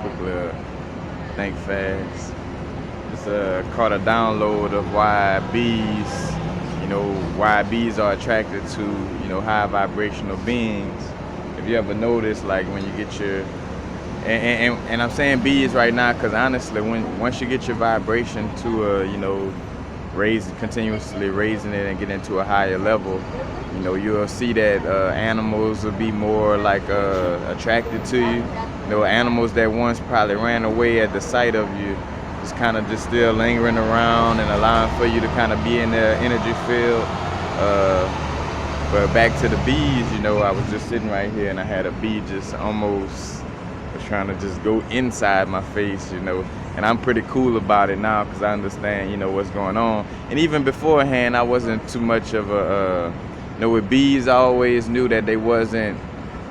quickly think fast. Just caught a download of why bees are attracted to, high vibrational beings. If you ever notice, like when you get your, and I'm saying bees right now, because honestly, once you get your vibration to continuously raising it and get into a higher level, you'll see that animals will be more like attracted to you. Animals that once probably ran away at the sight of you, just still lingering around and allowing for you to kind of be in their energy field. But back to the bees, I was just sitting right here and I had a bee just almost was trying to just go inside my face, and I'm pretty cool about it now because I understand, what's going on. And even beforehand, I wasn't too much of with bees, I always knew that they wasn't,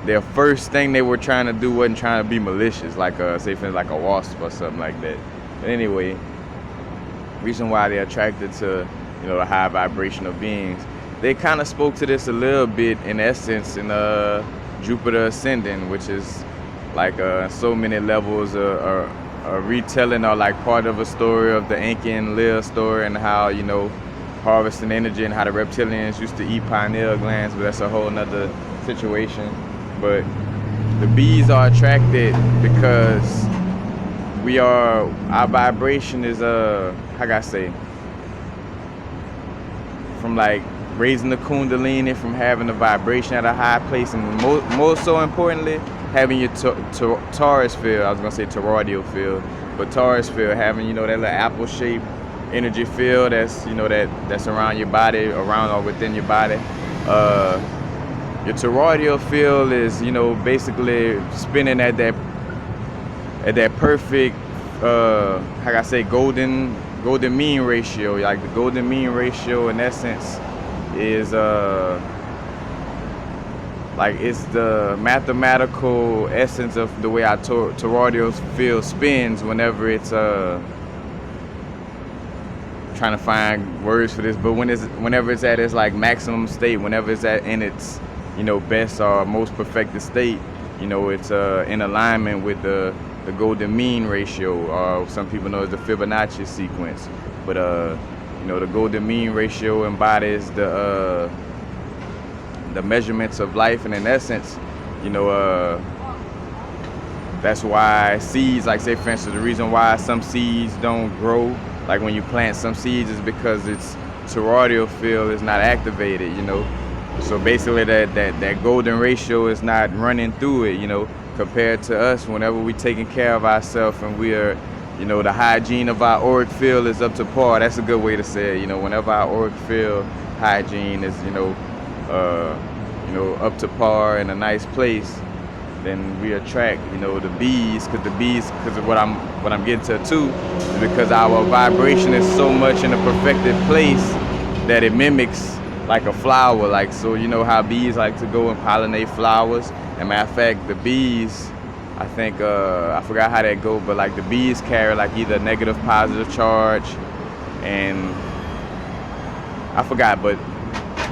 their first thing they were trying to do wasn't trying to be malicious, like say for like a wasp or something like that. But anyway, reason why they're attracted to, the high vibrational beings, they kind of spoke to this a little bit in essence in Jupiter Ascending, which is like so many levels a retelling or like part of a story of the Incan Lear story and how, harvesting energy and how the reptilians used to eat pineal glands, but that's a whole nother situation. But the bees are attracted because our vibration is how can I say, from like raising the kundalini, from having the vibration at a high place, and more so importantly, having your Taurus field. I was gonna say toroidal field, but Taurus field, having that little apple-shaped energy field that's that's around your body, around or within your body. Your toroidal field is basically spinning at that perfect how can I say, golden mean ratio. Like the golden mean ratio in essence is like it's the mathematical essence of the way our toroidal field spins whenever it's trying to find words for this, but whenever it's at its like maximum state, whenever it's in its best or most perfected state, it's in alignment with the golden mean ratio, or some people know as the Fibonacci sequence. But the golden mean ratio embodies the measurements of life, and in essence, that's why seeds, like say for instance, the reason why some seeds don't grow, like when you plant some seeds, is because its toroidal field is not activated, So basically that golden ratio is not running through it, compared to us. Whenever we taking care of ourselves and we are, the hygiene of our auric field is up to par. That's a good way to say it. Whenever our auric field hygiene is, up to par in a nice place, then we attract, the bees. Because what I'm getting to too, is because our vibration is so much in a perfected place that it mimics like a flower. Like, so how bees like to go and pollinate flowers. And matter of fact, the bees, I think, I forgot how that go, but like the bees carry like either negative, positive charge, and I forgot, but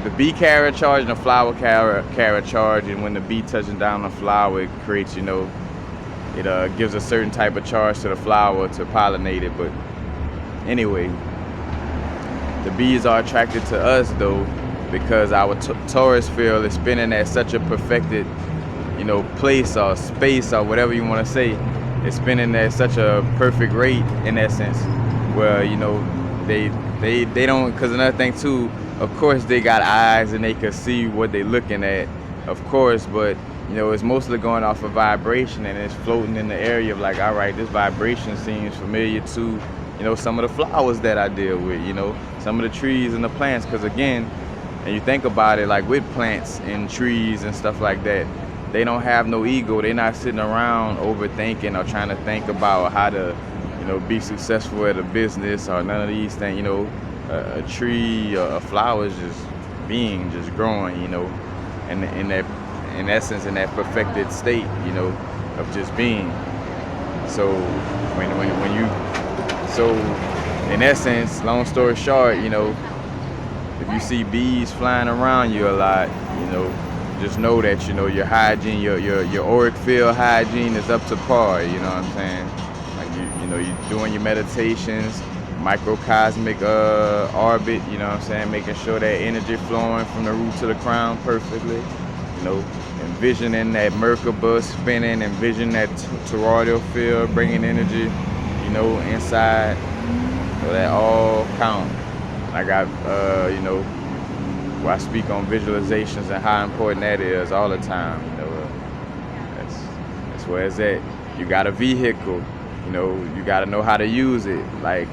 the bee carry a charge and the flower carry a charge, and when the bee touches down on the flower, it creates, it gives a certain type of charge to the flower to pollinate it. But anyway, the bees are attracted to us though, because our Taurus field is spinning at such a perfected place or space or whatever you want to say. It's spinning at such a perfect rate in essence, where they don't, because another thing too, of course they got eyes and they can see what they looking at, of course, but it's mostly going off of vibration, and it's floating in the area of like, all right, this vibration seems familiar to some of the flowers that I deal with, some of the trees and the plants. Because again, and you think about it, like with plants and trees and stuff like that, they don't have no ego. They're not sitting around overthinking or trying to think about how to, be successful at a business or none of these things. A tree or a flower is just being, just growing, and in essence, in that perfected state, of just being. So so in essence, long story short, if you see bees flying around you a lot, just know that, you know, your hygiene, your auric field hygiene is up to par. You know what I'm saying? Like you know, you doing your meditations, microcosmic orbit. You know what I'm saying? Making sure that energy flowing from the root to the crown perfectly. You know, envisioning that Merkaba spinning, envision that toroidal field bringing energy, you know, inside. So that all count. I got, you know, I speak on visualizations and how important that is all the time. You know, that's where it's at. You got a vehicle. You know, you got to know how to use it. Like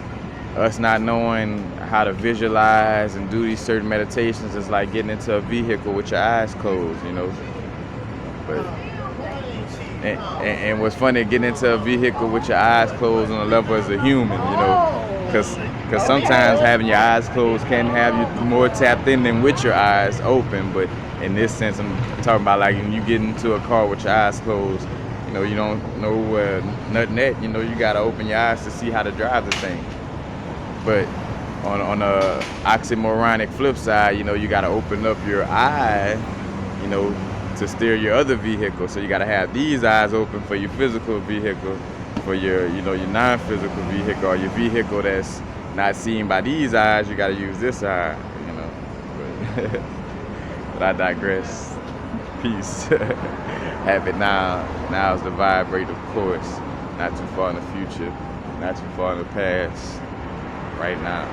us not knowing how to visualize and do these certain meditations is like getting into a vehicle with your eyes closed. You know, but and what's funny, getting into a vehicle with your eyes closed on the level as a human. You know, because sometimes having your eyes closed can have you more tapped in than with your eyes open. But in this sense, I'm talking about like when you get into a car with your eyes closed, you know, you don't know nothing at, you know, you got to open your eyes to see how to drive the thing. But on a oxymoronic flip side, you know, you got to open up your eye, you know, to steer your other vehicle. So you got to have these eyes open for your physical vehicle, for your, you know, your non-physical vehicle, or your vehicle that's not seen by these eyes. You got to use this eye, you know. But, but I digress. Peace. Have it now. Now is the vibrate, of course. Not too far in the future. Not too far in the past. Right now.